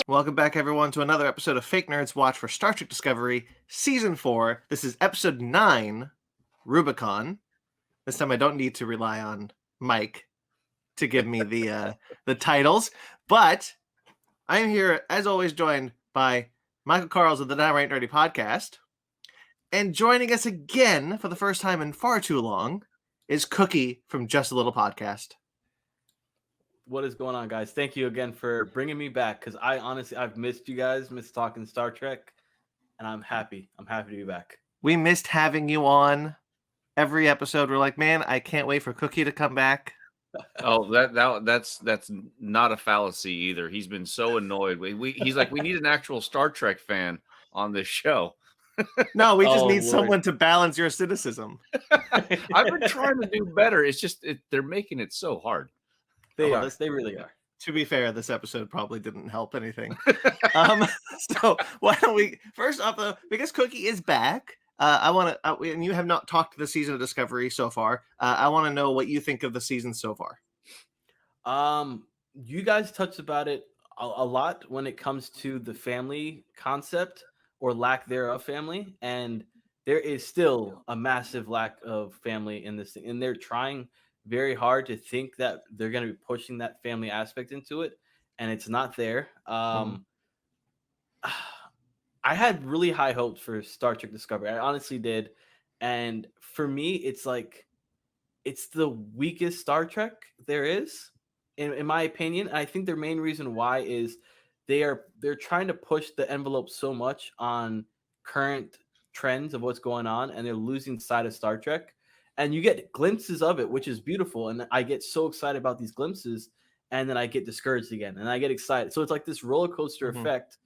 Welcome back, everyone, to another episode of Fake Nerds Watch for Star Trek Discovery, Season 4. This is Episode 9, Rubicon. This time I don't need to rely on Mike to give me the titles, but I am here, as always, joined by Michael Karls of the Downright Nerdy Podcast. And joining us again, for the first time in far too long, is Cookie from Just a Little Podcast. What is going on, guys? Thank you again for bringing me back, because I've missed you guys, missed talking Star Trek, and I'm happy. I'm happy to be back. We missed having you on every episode. We're like, man, I can't wait for Cookie to come back. Oh, that's not a fallacy either. He's been so annoyed. He's like, we need an actual Star Trek fan on this show. No, we just need someone to balance your cynicism. I've been trying to do better. It's just they're making it so hard. They really are. To be fair, this episode probably didn't help anything. So why don't we first off, though, because Cookie is back, I want to, and you have not talked to the season of Discovery so far. I want to know what you think of the season so far. You guys touched about it a lot when it comes to the family concept or lack thereof family, and there is still a massive lack of family in this thing, and they're trying very hard to think that they're going to be pushing that family aspect into it, and it's not there. I had really high hopes for Star Trek Discovery. I honestly did. And for me, it's like, it's the weakest Star Trek there is, in my opinion. And I think their main reason why is they're trying to push the envelope so much on current trends of what's going on, and they're losing sight of Star Trek. And you get glimpses of it, which is beautiful. And I get so excited about these glimpses, and then I get discouraged again, and I get excited. So it's like this roller coaster effect.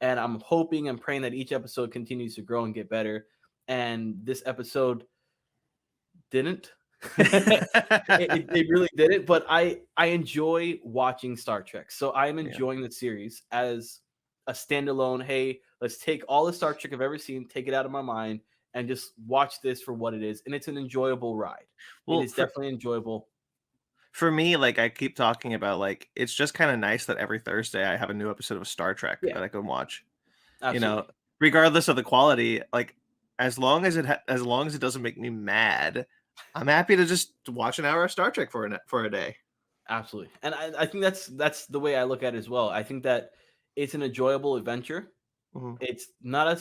And I'm hoping and praying that each episode continues to grow and get better. And this episode didn't. it really didn't. But I enjoy watching Star Trek. So I'm enjoying the series as a standalone. Hey, let's take all the Star Trek I've ever seen, take it out of my mind, and just watch this for what it is. And it's an enjoyable ride. Well, it's definitely enjoyable. For me, like I keep talking about, like it's just kind of nice that every Thursday I have a new episode of Star Trek that I can watch. Absolutely. You know, regardless of the quality, like as long as it doesn't make me mad, I'm happy to just watch an hour of Star Trek for a day. Absolutely, and I think that's the way I look at it as well. I think that it's an enjoyable adventure. It's not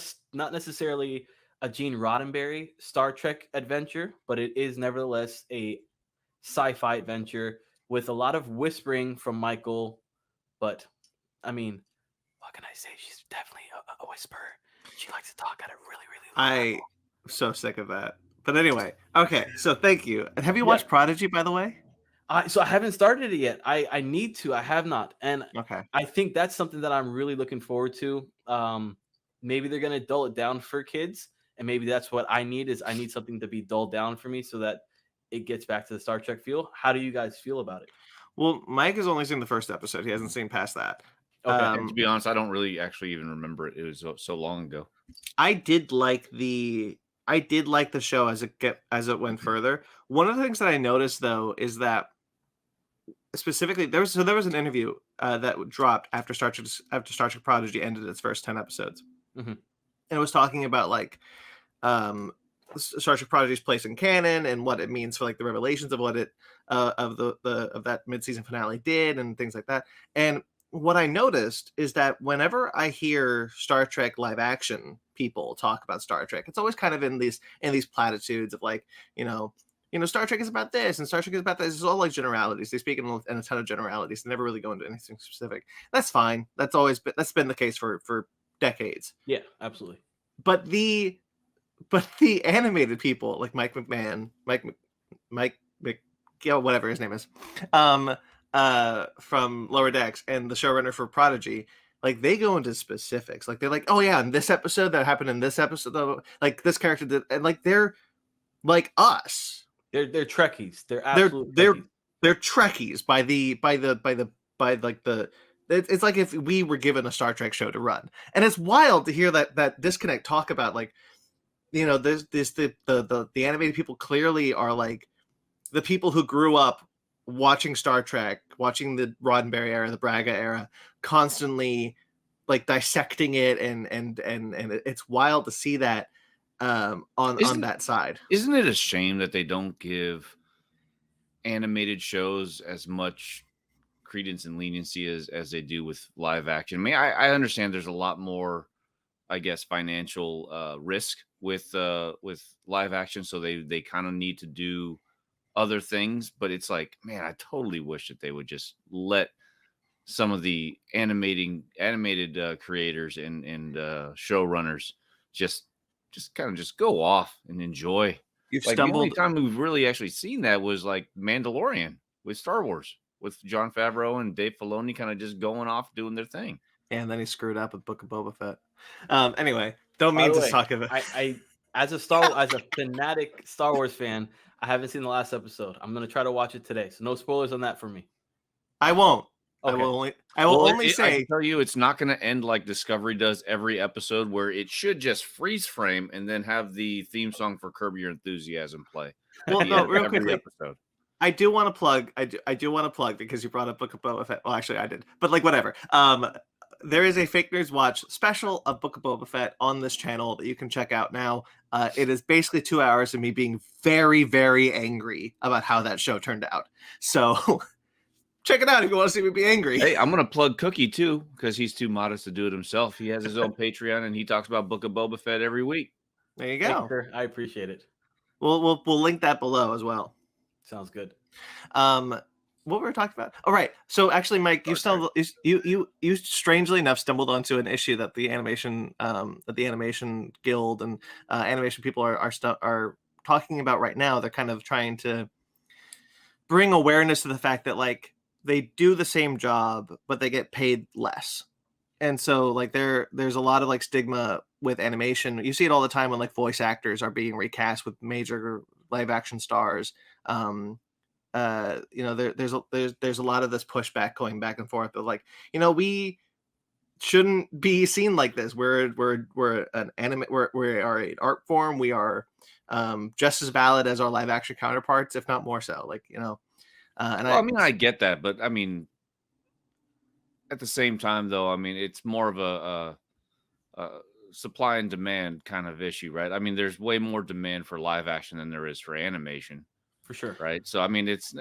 necessarily a Gene Roddenberry Star Trek adventure, but it is nevertheless a sci-fi adventure with a lot of whispering from Michael. But I mean, what can I say? She's definitely a whisperer. She likes to talk at a really, really low level. I'm so sick of that. But anyway, okay. So thank you. Have you watched Prodigy, by the way? So I haven't started it yet. I need to. I have not, and okay. I think that's something that I'm really looking forward to. Maybe they're gonna dull it down for kids, and maybe that's what I need. Is I need something to be dulled down for me so that it gets back to the Star Trek feel. How do you guys feel about it? Well, Mike has only seen the first episode. He hasn't seen past that. Okay. To be honest, I don't really actually even remember it. It was so long ago. I did like the show as it went further. One of the things that I noticed though is that specifically there was an interview that dropped after Star Trek Prodigy ended its first 10 episodes, and it was talking about like Star Trek Prodigy's place in canon and what it means for like the revelations of what it of that mid-season finale did and things like that. And what I noticed is that whenever I hear Star Trek live action people talk about Star Trek, it's always kind of in these platitudes of like, you know, Star Trek is about this and Star Trek is about this. It's all like generalities. They speak in a ton of generalities. They never really go into anything specific. That's fine. That's been the case for decades. Yeah, absolutely. But the animated people like Mike, whatever his name is, from Lower Decks and the showrunner for Prodigy, like they go into specifics. Like they're like, oh yeah, in this episode that happened in this episode, though, like this character did, and like they're like us. They're Trekkies. They're absolutely they're Trekkies by like the. It's like if we were given a Star Trek show to run, and it's wild to hear that disconnect talk about like you know, there's this the animated people clearly are like the people who grew up watching Star Trek, watching the Roddenberry era, the Braga era, constantly like dissecting it, and it's wild to see that on that side. Isn't it a shame that they don't give animated shows as much credence and leniency as they do with live action? I mean, I understand there's a lot more, I guess, financial risk with live action, so they kind of need to do other things. But it's like, man, I totally wish that they would just let some of the animated creators and showrunners just kind of just go off and enjoy. You've Like the only stumbled, time we've really actually seen that was like Mandalorian with Star Wars, with Jon Favreau and Dave Filoni kind of just going off doing their thing. and then he screwed up with Book of Boba Fett. Anyway, don't By mean the to way, talk about. I as a fanatic Star Wars fan, I haven't seen the last episode. I'm gonna try to watch it today, so no spoilers on that for me. I won't. Okay. I will Well, only I say can tell you, it's not going to end like Discovery does every episode, where it should just freeze frame and then have the theme song for Curb Your Enthusiasm play. Well, at the no, end of real every quickly. episode. I do want to plug. I do want to plug because you brought up Book of Boba Fett. Well, actually, I did, but like whatever. There is a Fake Nerds Watch special of Book of Boba Fett on this channel that you can check out now. It is basically 2 hours of me being very, very angry about how that show turned out. So check it out if you want to see me be angry. Hey, I'm going to plug Cookie too, because he's too modest to do it himself. He has his own Patreon and he talks about Book of Boba Fett every week. There you Thank you, go. sir. I appreciate it. We'll link that below as well. Sounds good. What were we talking about? All right. So actually, Mike, you strangely enough stumbled onto an issue that the animation guild and animation people are talking about right now. They're kind of trying to bring awareness to the fact that like they do the same job, but they get paid less. And so like there's a lot of like stigma with animation. You see it all the time when like voice actors are being recast with major live action stars. You know, there's a lot of this pushback going back and forth of like, you know, we shouldn't be seen like this. We're an anime. We are an art form. We are just as valid as our live action counterparts, if not more so. Like, you know, I mean, I get that, but I mean, at the same time, though, I mean, it's more of a supply and demand kind of issue, right? I mean, there's way more demand for live action than there is for animation, For sure. right? So, I mean, it's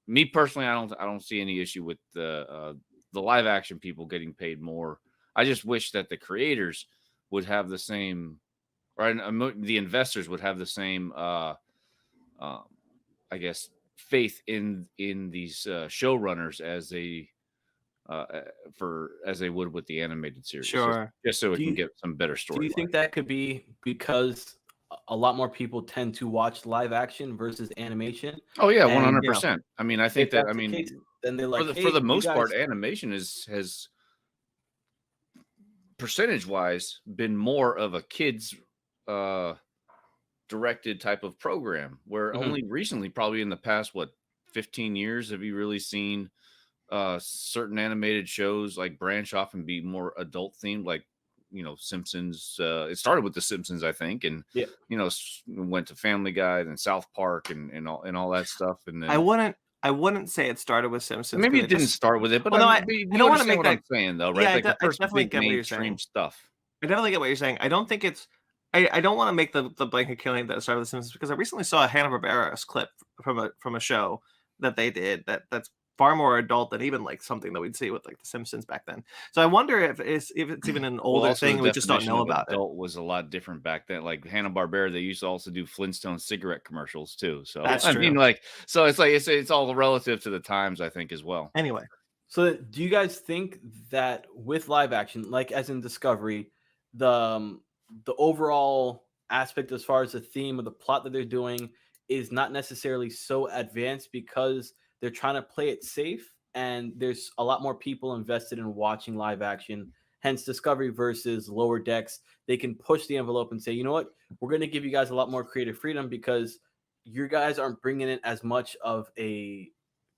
me personally, I don't see any issue with the live action people getting paid more. I just wish that the creators would have the same, right? The investors would have the same, I guess, faith in these showrunners as they would with the animated series. Sure. Just so it can get some better story. Do you think that could be because a lot more people tend to watch live action versus animation? Oh yeah, And, 100%. I mean, I think If that, that's I the mean, case, then they're like, for the "Hey, most you part, guys-" animation has percentage wise been more of a kids directed type of program, where Mhm. only recently, probably in the past 15 years, have you really seen certain animated shows like branch off and be more adult themed, like, you know, Simpsons. It started with the Simpsons, I think, and Yeah. you know, went to Family Guy and South Park and all that stuff. And then I wouldn't say it started with Simpsons. maybe 'cause it didn't just- start with it, but Well, no, I I mean, don't you wanna understand make what that- I'm saying, though, right? Yeah, Like the I first definitely big get what you're mainstream saying. stuff. I definitely get what you're saying. I don't think it's. I don't want to make the blanket killing that started with Simpsons because I recently saw a Hanna-Barbera clip from a show that they did that's far more adult than even like something that we'd see with like the Simpsons back then. So I wonder if it's even an older Also, thing the we just don't definition know of about it. adult was a lot different back then. Like Hanna-Barbera, they used to also do Flintstone cigarette commercials too. So That's I mean, true. like, so it's like it's all relative to the times, I think, as well. Anyway, So do you guys think that with live action, like as in Discovery, the overall aspect as far as the theme of the plot that they're doing is not necessarily so advanced because they're trying to play it safe and there's a lot more people invested in watching live action, hence Discovery versus Lower Decks, they can push the envelope and say, you know what, we're going to give you guys a lot more creative freedom because you guys aren't bringing in as much of a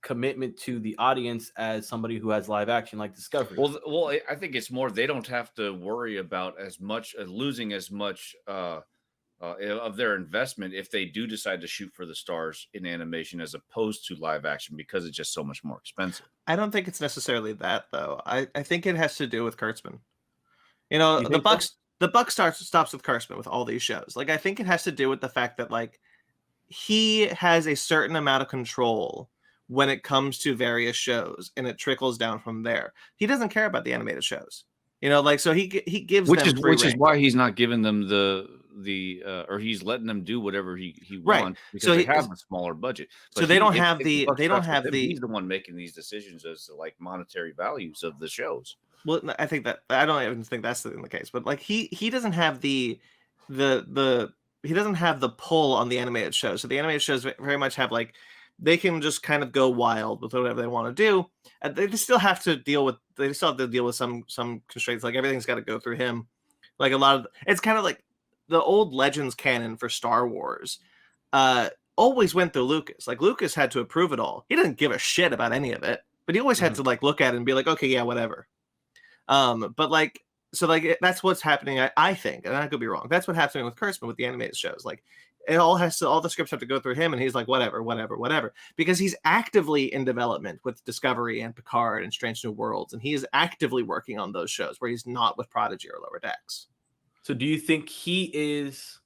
commitment to the audience as somebody who has live action like Discovery. Well, I think it's more they don't have to worry about as much losing as much of their investment if they do decide to shoot for the stars in animation as opposed to live action because it's just so much more expensive. I don't think it's necessarily that though. I think it has to do with Kurtzman. You know, You the think so? buck stops with Kurtzman with all these shows. Like I think it has to do with the fact that like he has a certain amount of control when it comes to various shows, and it trickles down from there. He doesn't care about the animated shows, you know, like so he gives Which them is free which is rein. why he's not giving them the or he's letting them do whatever he Right. wants because So they he- have a smaller budget. so they don't if have the the buck they don't stops with have him, the he's the one making these decisions as to like monetary values of the shows. well, I think that I don't even think that's the case, but like he doesn't have the he doesn't have the pull on the animated shows. So the animated shows very much have like they can just kind of go wild with whatever they want to do, and they still have to deal with some constraints. Like everything's got to go through him. Like a lot of it's kind of like the old Legends canon for Star Wars. Always went through Lucas. Like Lucas had to approve it all. He didn't give a shit about any of it, but he always had to like look at it and be like, okay, yeah, whatever. But like, so like that's what's happening. I think, and I could be wrong. That's what's happening with Kurtzman with the animated shows. Like, all the scripts have to go through him, and he's like, whatever, because he's actively in development with Discovery and Picard and Strange New Worlds, and he is actively working on those shows where he's not with Prodigy or Lower Decks. So do you think he is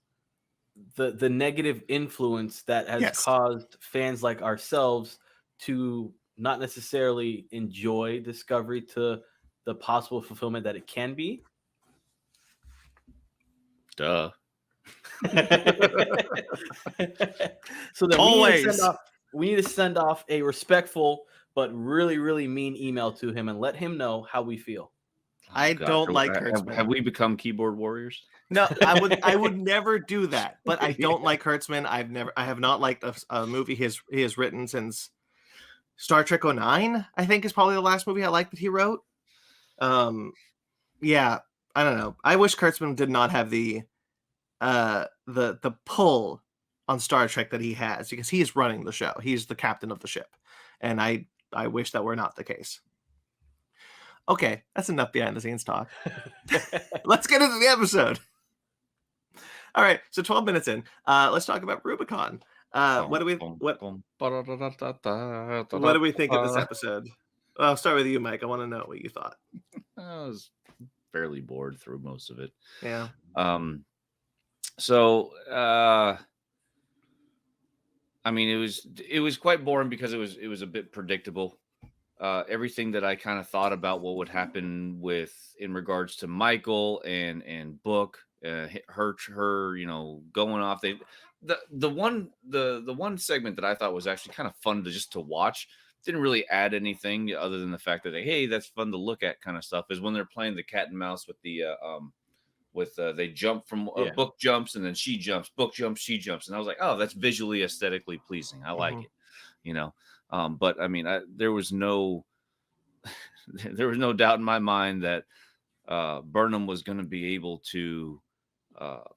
the negative influence that has Yes. caused fans like ourselves to not necessarily enjoy Discovery to the possible fulfillment that it can be? Duh. So then Always. we need to send off a respectful but really, really mean email to him and let him know how we feel. I don't like Have, Kurtzman. have we become keyboard warriors? No, I would never do that. But I don't like Kurtzman. I have not liked a movie he has written since Star Trek 09, I think is probably the last movie I liked that he wrote. Yeah, I don't know. I wish Kurtzman did not have the pull on Star Trek that he has, because he is running the show. He's the captain of the ship. And I wish that were not the case. Okay, that's enough behind the scenes talk. Let's get into the episode. All right, so 12 minutes in. Let's talk about Rubicon. What do we think of this episode? I'll start with you, Mike. I want to know what you thought. I was fairly bored through most of it. Yeah. So I mean, it was quite boring because it was a bit predictable. Everything that I kind of thought about what would happen in regards to Michael and Book, her, you know, going off. The one segment that I thought was actually kind of fun to watch, didn't really add anything other than the fact that hey, that's fun to look at kind of stuff, is when they're playing the cat and mouse with they jump from Book jumps and then she jumps, Book jumps, she jumps, and I was like, oh, that's visually aesthetically pleasing. I like it, you know. But I mean, there was no doubt in my mind that Burnham was going to be able to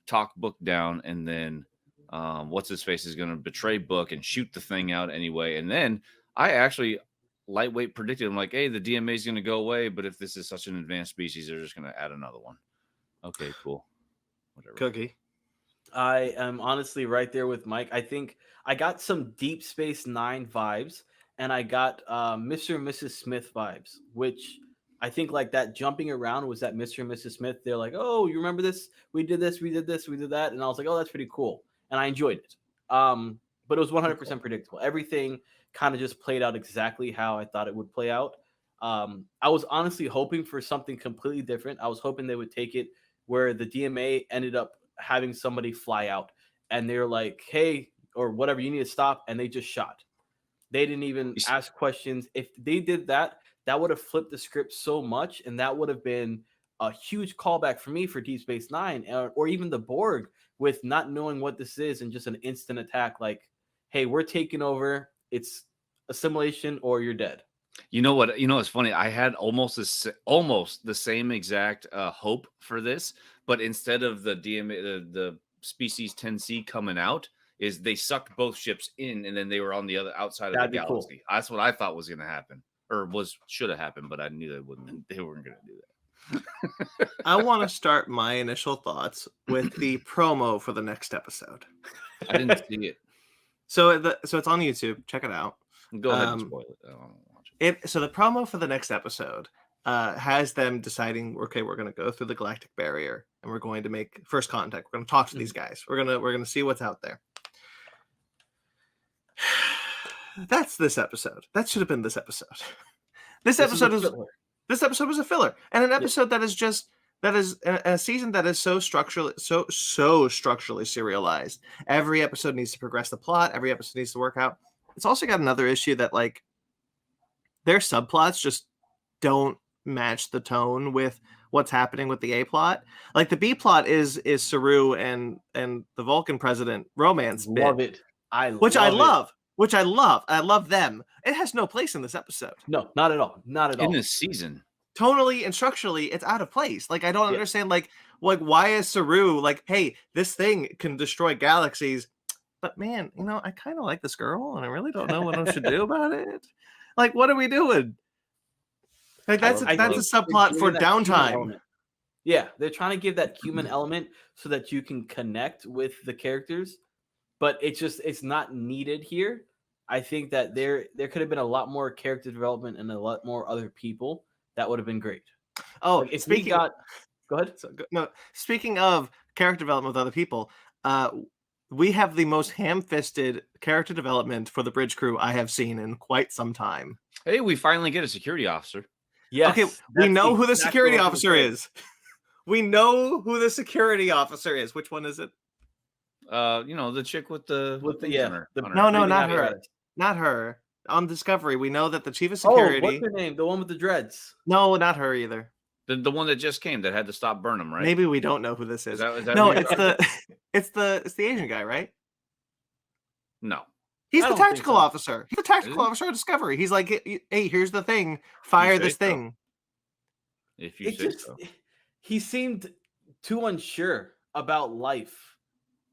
talk Book down, and then what's his face is going to betray Book and shoot the thing out anyway. And then I actually lightweight predicted, I'm like, hey, the DMA is going to go away, but if this is such an advanced species, they're just going to add another one. Okay, cool. Whatever. Cookie. I am honestly right there with Mike. I think I got some Deep Space Nine vibes, and I got Mr. and Mrs. Smith vibes, which I think like that jumping around was that Mr. and Mrs. Smith. They're like, oh, you remember this? We did this, we did this, we did that. And I was like, oh, that's pretty cool. And I enjoyed it. But it was 100% predictable. Everything kind of just played out exactly how I thought it would play out. I was honestly hoping for something completely different. I was hoping they would take it where the DMA ended up having somebody fly out and they're like, hey, or whatever, you need to stop. And they just shot. They didn't even ask questions. If they did that, that would have flipped the script so much. And that would have been a huge callback for me for Deep Space Nine, or even the Borg, with not knowing what this is and just an instant attack. Like, hey, we're taking over. It's assimilation or you're dead. You know what? You know, it's funny. I had almost the same exact hope for this, but instead of the DMA, the species 10C coming out, is they sucked both ships in, and then they were on the other outside of That'd the be cool. galaxy. That's what I thought was going to happen, or should have happened, but I knew they wouldn't. They weren't going to do that. I want to start my initial thoughts with the promo for the next episode. I didn't see it. So it's on YouTube. Check it out. Go ahead and spoil it. I don't want to watch it. So the promo for the next episode has them deciding, okay, we're going to go through the galactic barrier and we're going to make first contact. We're going to talk to these guys. We're going to see what's out there. That's this episode. That should have been this episode. This episode was a filler, and an episode that is a season that is so structurally serialized. Every episode needs to progress the plot. Every episode needs to work out. It's also got another issue that like their subplots just don't match the tone with what's happening with the A plot. Like the B plot is Saru and the Vulcan president romance Love bit, it. I love them. It has no place in this episode. No, not at all. Not at all. In this season. Tonally and structurally, it's out of place. Like I don't understand. Like why is Saru like, hey, this thing can destroy galaxies, but man, you know, I kind of like this girl, and I really don't know what I should do about it. Like, what are we doing? Like that's a subplot for downtime. Yeah, they're trying to give that human element so that you can connect with the characters, but it's not needed here. I think that there could have been a lot more character development and a lot more other people. That would have been great. Oh, like if we got, go ahead. No, speaking of character development with other people, we have the most ham-fisted character development for the bridge crew I have seen in quite some time. Hey, we finally get a security officer. Yes. Okay, we know who the security officer is. We know who the security officer is. Which one is it? The chick with the No, not her. Not her. On Discovery, we know that the chief of security. Oh, what's her name? The one with the dreads. No, not her either. The one that just came that had to stop Burnham, right? Maybe we don't know who this is. Is that no, it's the Asian guy, right? No. He's the tactical officer. He's the tactical officer of Discovery. He's like, hey, here's the thing. Fire this thing. If you say so. He seemed too unsure about life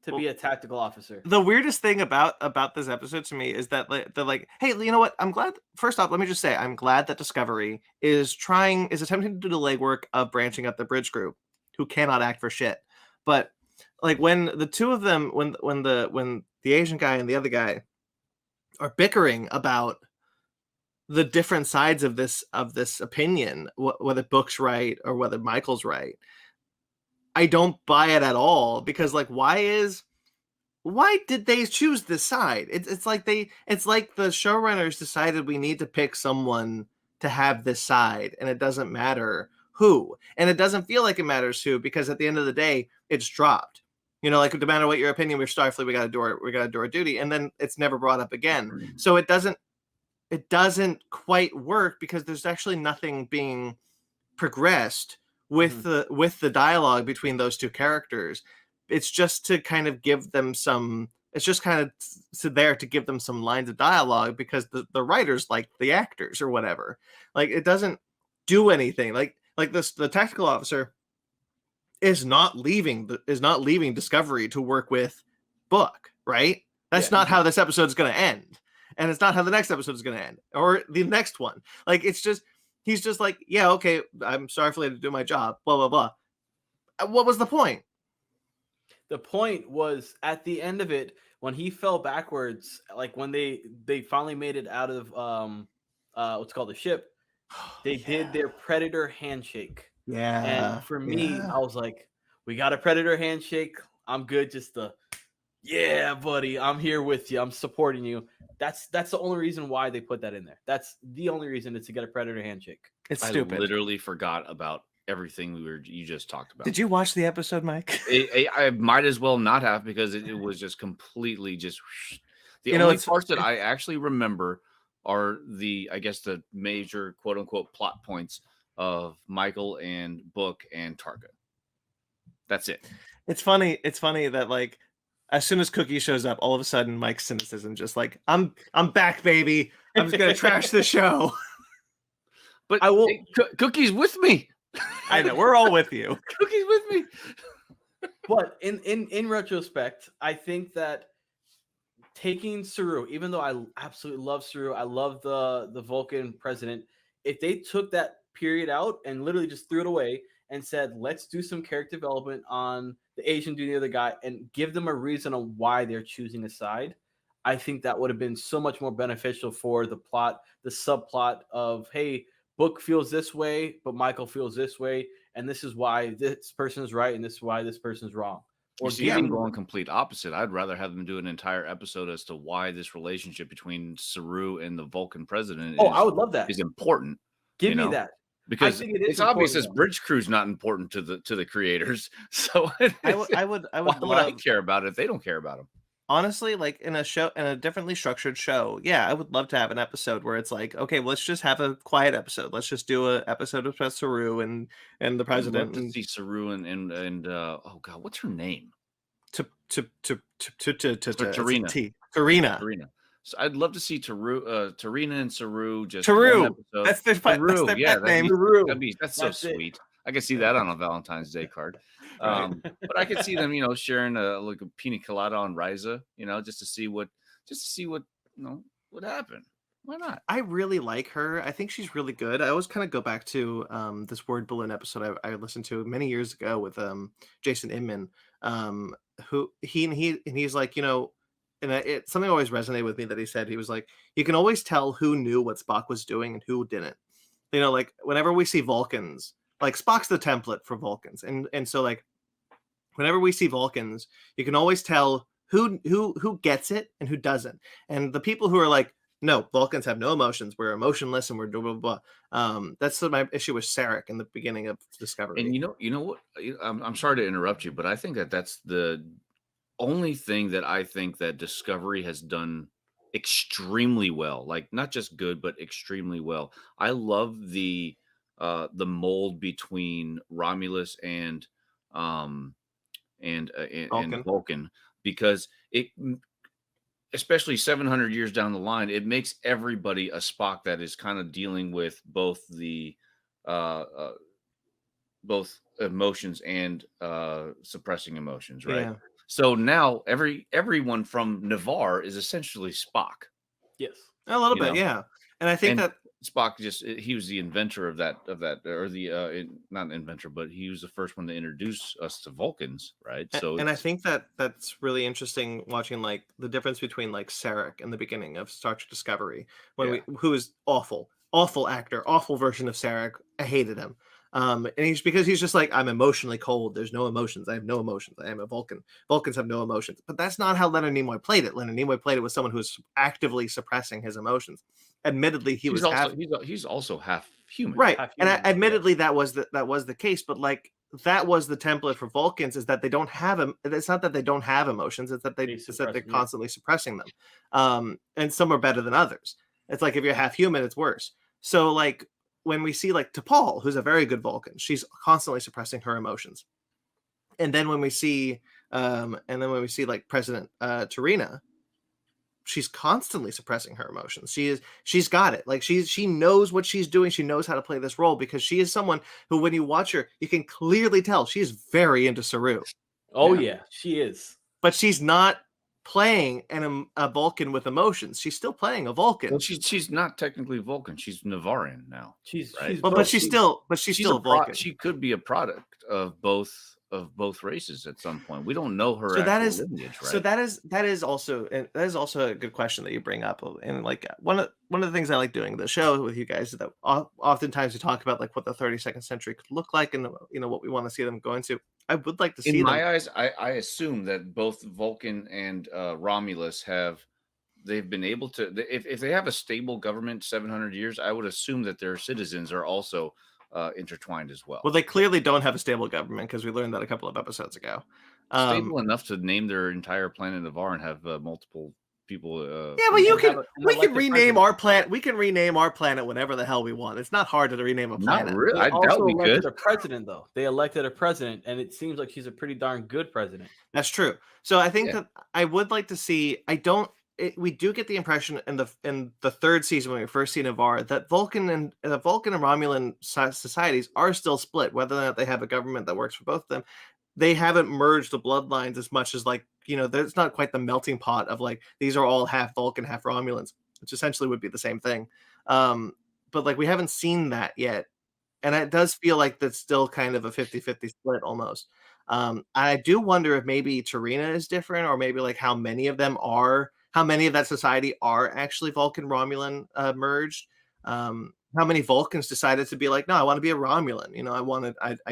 to be a tactical officer. The weirdest thing about this episode to me is that they're like, hey, you know what? I'm glad. First off, let me just say, I'm glad that Discovery is attempting to do the legwork of branching out the bridge group, who cannot act for shit. But like when the two of them, when the Asian guy and the other guy are bickering about the different sides of this opinion, whether Book's right or whether Michael's right, I don't buy it at all, because like why did they choose this side? It's like the showrunners decided we need to pick someone to have this side, and it doesn't matter who, and it doesn't feel like it matters who, because at the end of the day it's dropped. You know, like no matter what your opinion, we're Starfleet, we got to do our duty, and then it's never brought up again. So it doesn't quite work, because there's actually nothing being progressed with the dialogue between those two characters. It's just to kind of give them some. It's just kind of there to give them some lines of dialogue, because the writers like the actors or whatever. Like it doesn't do anything. Like the tactical officer is not leaving Discovery to work with Book, right? That's not how this episode is going to end, and it's not how the next episode is going to end, or the next one. Like it's just. He's just like, yeah, okay, I'm Starfleet to do my job, blah, blah, blah. What was the point? The point was, at the end of it, when he fell backwards, like when they finally made it out of what's called the ship, they did their Predator handshake. Yeah. And for me, I was like, we got a Predator handshake. I'm good. Just yeah, buddy, I'm here with you. I'm supporting you. That's the only reason why they put that in there. That's the only reason, is to get a Predator handshake. It's stupid. I literally forgot about everything you just talked about. Did you watch the episode, Mike? I might as well not have, because it was just completely just. The only parts that I actually remember are the major quote unquote plot points of Michael and Book and Tarka. That's it. It's funny that like, as soon as Cookie shows up, all of a sudden Mike's cynicism just like, I'm back, baby. I'm just gonna trash the show. But I will. Cookie's with me. I know, we're all with you. Cookie's with me. But in retrospect, I think that taking Saru, even though I absolutely love Saru, I love the Vulcan president. If they took that period out and literally just threw it away and said, let's do some character development on the Asian dude, the other guy, and give them a reason on why they're choosing a side, I think that would have been so much more beneficial for the plot, the subplot of, hey, Book feels this way, but Michael feels this way, and this is why this person is right and this is why this person is wrong. You Or see, I'm giving going complete opposite. I'd rather have them do an entire episode as to why this relationship between Saru and the Vulcan president I would love that. is important. Give you me know? that. Because think it is it's obvious this important, bridge crew's not important to the creators. So I would why would I love, care about it if they don't care about them? honestly, like in a differently structured show, yeah, I would love to have an episode where it's like, okay, let's just have a quiet episode. Let's just do an episode of Saru and the I'd love president to and see Saru and oh god, what's her name? Tarina. Tarina. Tarina. So I'd love to see Tarina and Saru just Taru. one episode. That's their pet name. That's so That's it. sweet. I could see that on a Valentine's Day card. Right. But I could see them, sharing like a pina colada on Ryza, just to see what would happen. Why not? I really like her. I think she's really good. I always kind of go back to this word balloon episode I listened to many years ago with Jason Inman, who he's like, and something always resonated with me that he said. He was like, you can always tell who knew what Spock was doing and who didn't. Like whenever we see Vulcans, like Spock's the template for Vulcans, and so like whenever we see Vulcans, you can always tell who gets it and who doesn't. And the people who are like, no, Vulcans have no emotions. We're emotionless, and we're blah blah blah. That's my issue with Sarek in the beginning of Discovery. And you know what? I'm sorry to interrupt you, but I think that's the only thing that I think that Discovery has done extremely well. Like not just good, but extremely well. I love the mold between Romulus and Vulcan, because it, especially 700 years down the line, it makes everybody a Spock that is kind of dealing with both the both emotions and suppressing emotions, right? Yeah. So now everyone from Navarre is essentially Spock. Yes. A little bit, yeah. And I think that Spock he was the inventor of that, or the not an inventor, but he was the first one to introduce us to Vulcans, right? So and I think that's really interesting watching like the difference between like Sarek in the beginning of Star Trek Discovery, who is awful actor, awful version of Sarek. I hated him. And he's just like, I'm emotionally cold. There's no emotions. I have no emotions. I am a Vulcan. Vulcans have no emotions. But that's not how Leonard Nimoy played it. Leonard Nimoy played it with someone who was actively suppressing his emotions. Admittedly, he's also half human, right? Half And human, admittedly, that was the case. But like that was the template for Vulcans, is that they don't have them. It's not that they don't have emotions. It's that they're constantly suppressing them. And some are better than others. It's like if you're half human, it's worse. So like when we see like T'Pol, who's a very good Vulcan, she's constantly suppressing her emotions. And then when we see like President Tarina, she's constantly suppressing her emotions. She's got it. Like she knows what she's doing. She knows how to play this role, because she is someone who, when you watch her, you can clearly tell she is very into Saru. Oh yeah, she is. But she's not playing a Vulcan with emotions. She's still playing a Vulcan. Well, she's not technically Vulcan. She's Navarran now. She's but she's still a Vulcan. She could be a product of both races at some point. We don't know her. So that is lineage, right? So that is also a good question that you bring up. And like one of the things I like doing the show with you guys is that oftentimes we talk about like what the 32nd century could look like, and what we want to see them go into. I would like to see. In my eyes, I assume that both Vulcan and Romulus they've been able to, if they have a stable government 700 years, I would assume that their citizens are also intertwined as well. Well, they clearly don't have a stable government, because we learned that a couple of episodes ago. Stable enough to name their entire planet Navarre and have multiple people. Yeah, but we can rename our planet. We can rename our planet whenever the hell we want. It's not hard to rename a planet. Not really. They I doubt also we elected could. a president, though. They elected a president, and it seems like she's a pretty darn good president. That's true. So I think that I would like to see. We do get the impression in the third season, when we first see Navarre, that Vulcan and Romulan societies are still split, whether or not they have a government that works for both of them. They haven't merged the bloodlines as much as like there's not quite the melting pot of like these are all half Vulcan, half Romulans, which essentially would be the same thing. But like we haven't seen that yet. And it does feel like that's still kind of a 50-50 split almost. I do wonder if maybe Tarina is different, or maybe like how many of that society are actually Vulcan Romulan merged. How many Vulcans decided to be like, no, I want to be a Romulan. I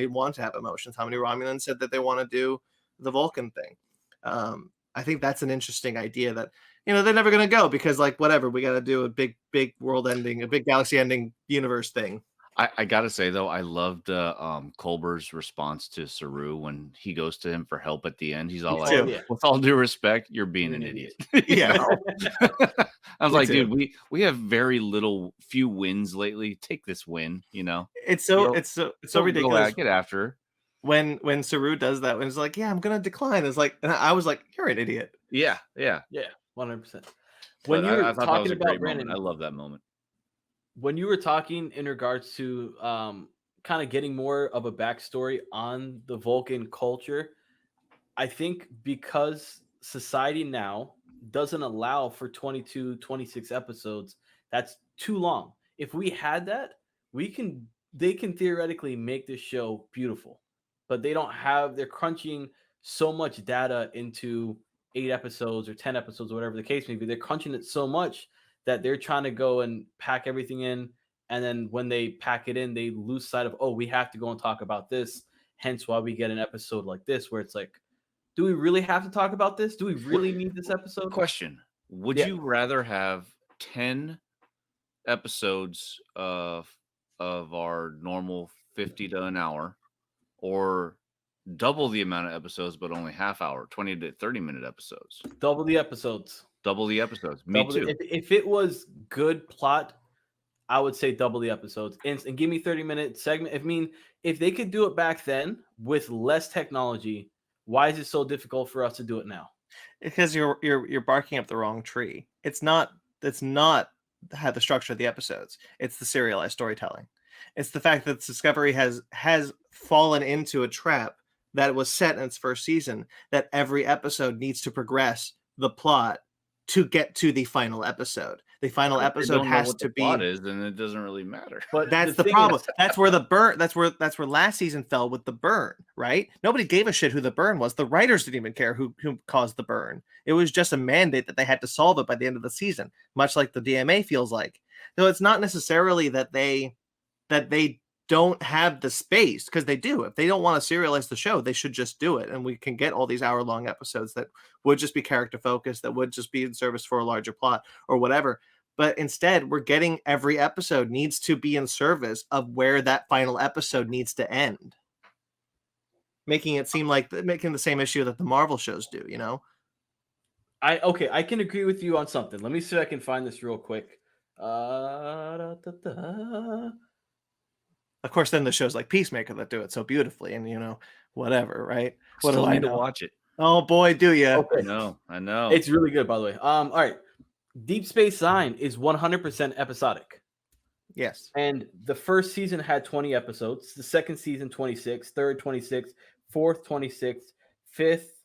want to have emotions. How many Romulans said that they want to do the Vulcan thing? I think that's an interesting idea that, they're never going to go because like, whatever, we got to do a big world ending, a big galaxy ending universe thing. I gotta say though, I loved Culber's response to Saru when he goes to him for help at the end. He's all like, too. "With all due respect, you're being an idiot." Yeah. I was Me like, too. dude, we have few wins lately. Take this win, It's so Go- it's so Don't go ridiculous get after her. when Saru does that, when it's like, yeah, I'm gonna decline. It's like, and I was like, you're an idiot. Yeah. 100%. But When you were I thought that talking was a about great Brandon, moment. I love that moment. when you were talking in regards to kind of getting more of a backstory on the Vulcan culture, I think because society now doesn't allow for 22, 26 episodes, that's too long. If we had that, they can theoretically make this show beautiful, but they're crunching so much data into 8 episodes or 10 episodes, or whatever the case may be. They're crunching it so much that they're trying to go and pack everything in. And then when they pack it in, they lose sight of, we have to go and talk about this. Hence why we get an episode like this, where it's like, do we really have to talk about this? Do we really need this episode? Question: would Yeah. you rather have 10 episodes of our normal 50 to an hour, or double the amount of episodes but only half hour, 20 to 30-minute episodes? Double the episodes. Double the episodes. Me too. If it was good plot, I would say double the episodes and give me 30-minute segment. If they could do it back then with less technology, why is it so difficult for us to do it now? Because you're barking up the wrong tree. It's not how the structure of the episodes. It's the serialized storytelling. It's the fact that Discovery has fallen into a trap that was set in its first season, that every episode needs to progress the plot to get to the final episode. The final episode has to be. Plot is, then it doesn't really matter. But that's the problem. That's where the burn. That's where last season fell with the burn. Right? Nobody gave a shit who the burn was. The writers didn't even care who caused the burn. It was just a mandate that they had to solve it by the end of the season. Much like the DMA feels like. So it's not necessarily that they don't have the space, because they do. If they don't want to serialize the show, they should just do it, and we can get all these hour-long episodes that would just be character focused, that would just be in service for a larger plot or whatever. But instead, we're getting every episode needs to be in service of where that final episode needs to end, making it seem like making the same issue that the Marvel shows do. I can agree with you on something. Let me see if I can find this real quick. Of course, then the shows like Peacemaker that do it so beautifully, and whatever, right? What Still do I need know? to watch it. Oh boy, do you? Okay. I know. It's really good, by the way. All right. Deep Space Nine is 100% episodic. Yes. And the first season had 20 episodes. The second season, 26. Third, 26. Fourth, 26. Fifth.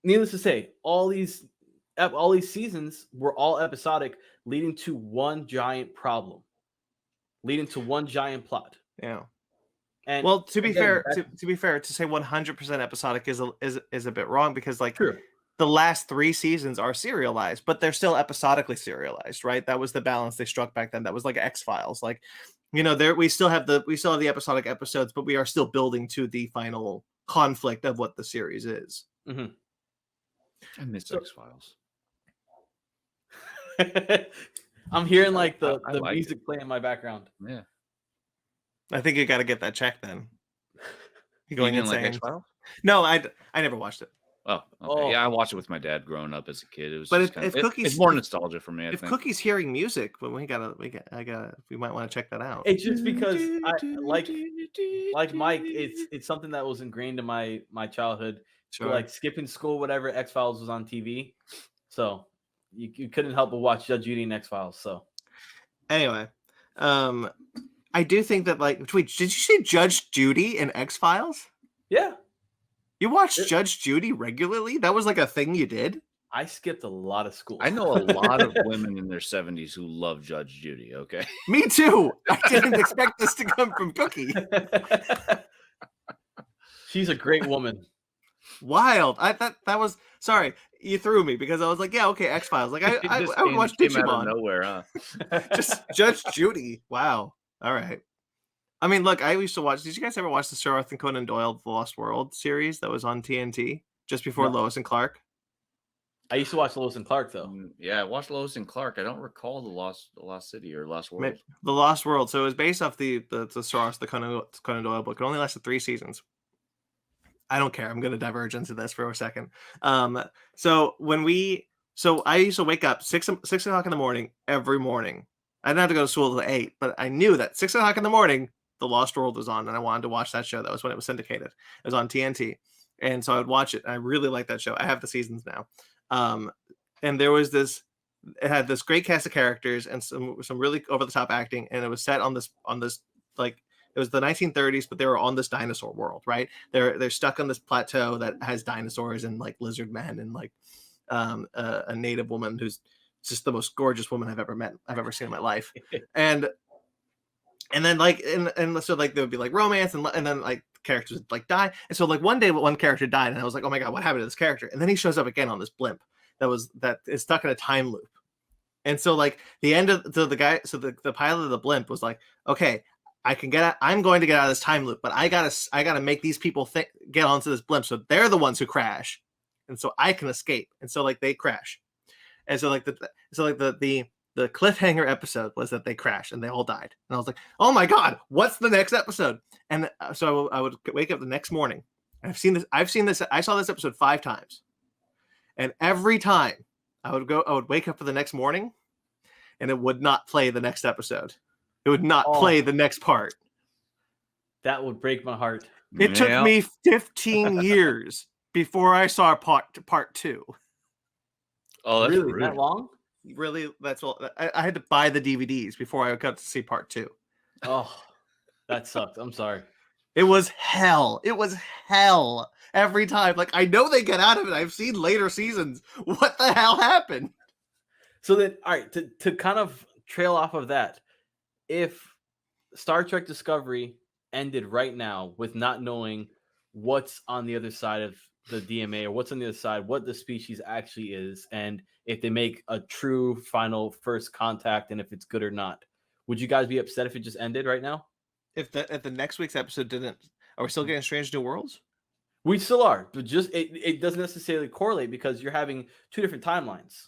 Needless to say, all these seasons were all episodic, leading to one giant problem, leading to one giant plot. Yeah. And well, to be fair, to say 100% episodic is a bit wrong, because like true. The last 3 seasons are serialized, but they're still episodically serialized, right? That was the balance they struck back then. That was like X-Files. Like, we still have the episodic episodes, but we are still building to the final conflict of what the series is. Mm-hmm. I miss X-Files. I'm hearing like the like music playing in my background. Yeah. I think you got to get that checked then. You're going you insane. Like X-Files? No, I never watched it. Oh, okay. Oh. Yeah, I watched it with my dad growing up as a kid. It was, but if Cookie's, it's more nostalgia for me. I think. Cookie's hearing music, but we might want to check that out. It's just because I like Mike. It's something that was ingrained in my childhood. Sure. So like skipping school, whatever. X-Files was on TV, so you couldn't help but watch Judge Judy and X-Files. So anyway, I do think that wait, did you say Judge Judy and X-Files? Yeah. You watched Judge Judy regularly? That was like a thing you did? I skipped a lot of school. I know a lot of women in their 70s who love Judge Judy. Okay. Me too. I didn't expect this to come from Cookie. She's a great woman. Wild. I thought that was sorry. You threw me because I was like, yeah, okay, X-Files. Like I would watch came out of Digimon. nowhere, huh? Just Judge Judy. Wow. All right. I mean, look, I used to watch. Did you guys ever watch the Sir Arthur Conan Doyle The Lost World series that was on TNT just before No. Lois and Clark? I used to watch Lois and Clark though. Yeah, I watched Lois and Clark. I don't recall the Lost City or Lost World. The Lost World. So it was based off the Sir Arthur Conan Doyle book. It only lasted 3 seasons. I don't care. I'm going to diverge into this for a second. So I used to wake up 6 o'clock in the morning every morning. I didn't have to go to school till 8, but I knew that 6 o'clock in the morning, The Lost World was on, and I wanted to watch that show. That was when it was syndicated. It was on TNT, and so I would watch it. And I really liked that show. I have the seasons now. And there was this. It had this great cast of characters and some really over the top acting, and it was set on this like. It was the 1930s, but they were on this dinosaur world, right? They're stuck on this plateau that has dinosaurs and like lizard men and like a native woman who's just the most gorgeous woman I've ever seen in my life. And then like and so like there would be like romance and then like characters would like die. And so like one day one character died and I was like, oh my God, what happened to this character? And then he shows up again on this blimp that is stuck in a time loop. And so like the pilot of the blimp was like, okay, I'm going to get out of this time loop, but I gotta make these people get onto this blimp, so they're the ones who crash, and so I can escape. And so like they crash, and so like the cliffhanger episode was that they crashed and they all died. And I was like, oh my God, what's the next episode? And so I would wake up the next morning. I've seen this. I saw this episode 5 times, and every time I would wake up for the next morning, and it would not play the next episode. It would not play the next part. That would break my heart. It took me 15 years before I saw part 2. Oh, that's really that long? Really, that's all. I had to buy the DVDs before I got to see part 2. Oh, that sucked. I'm sorry. It was hell. It was hell every time. Like, I know they get out of it. I've seen later seasons. What the hell happened? So then, all right, to kind of trail off of that, if Star Trek Discovery ended right now with not knowing what's on the other side of the DMA or what's on the other side, what the species actually is, and if they make a true final first contact and if it's good or not, would you guys be upset if it just ended right now? If the next week's episode didn't, are we still getting Strange New Worlds? We still are, but just it doesn't necessarily correlate because you're having 2 different timelines.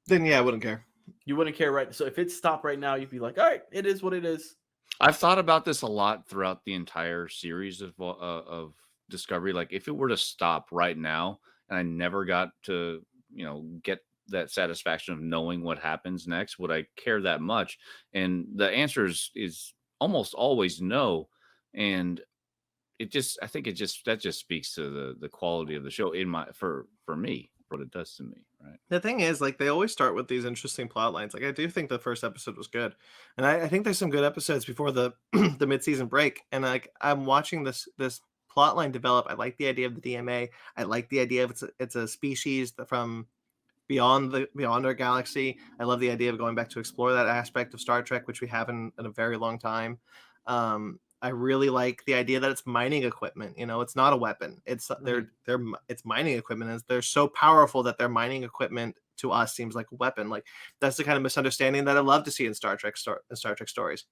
Then yeah, I wouldn't care. You wouldn't care, right? So if it stopped right now, you'd be like, all right, it is what it is. I've thought about this a lot throughout the entire series of Discovery. Like, if it were to stop right now and I never got to, get that satisfaction of knowing what happens next, would I care that much? And the answer is almost always no. And I think that just speaks to the quality of the show for me, what it does to me. Right. The thing is, like, they always start with these interesting plot lines. Like, I do think the first episode was good, and I think there's some good episodes before the the mid-season break. And like, I'm watching this plot line develop. I like the idea of the DMA. I like the idea of it's a species from beyond our galaxy. I love the idea of going back to explore that aspect of Star Trek, which we haven't in a very long time. I really like the idea that it's mining equipment. It's not a weapon. It's it's mining equipment, and they're so powerful that their mining equipment to us seems like a weapon. Like, that's the kind of misunderstanding that I love to see in Star Trek stories.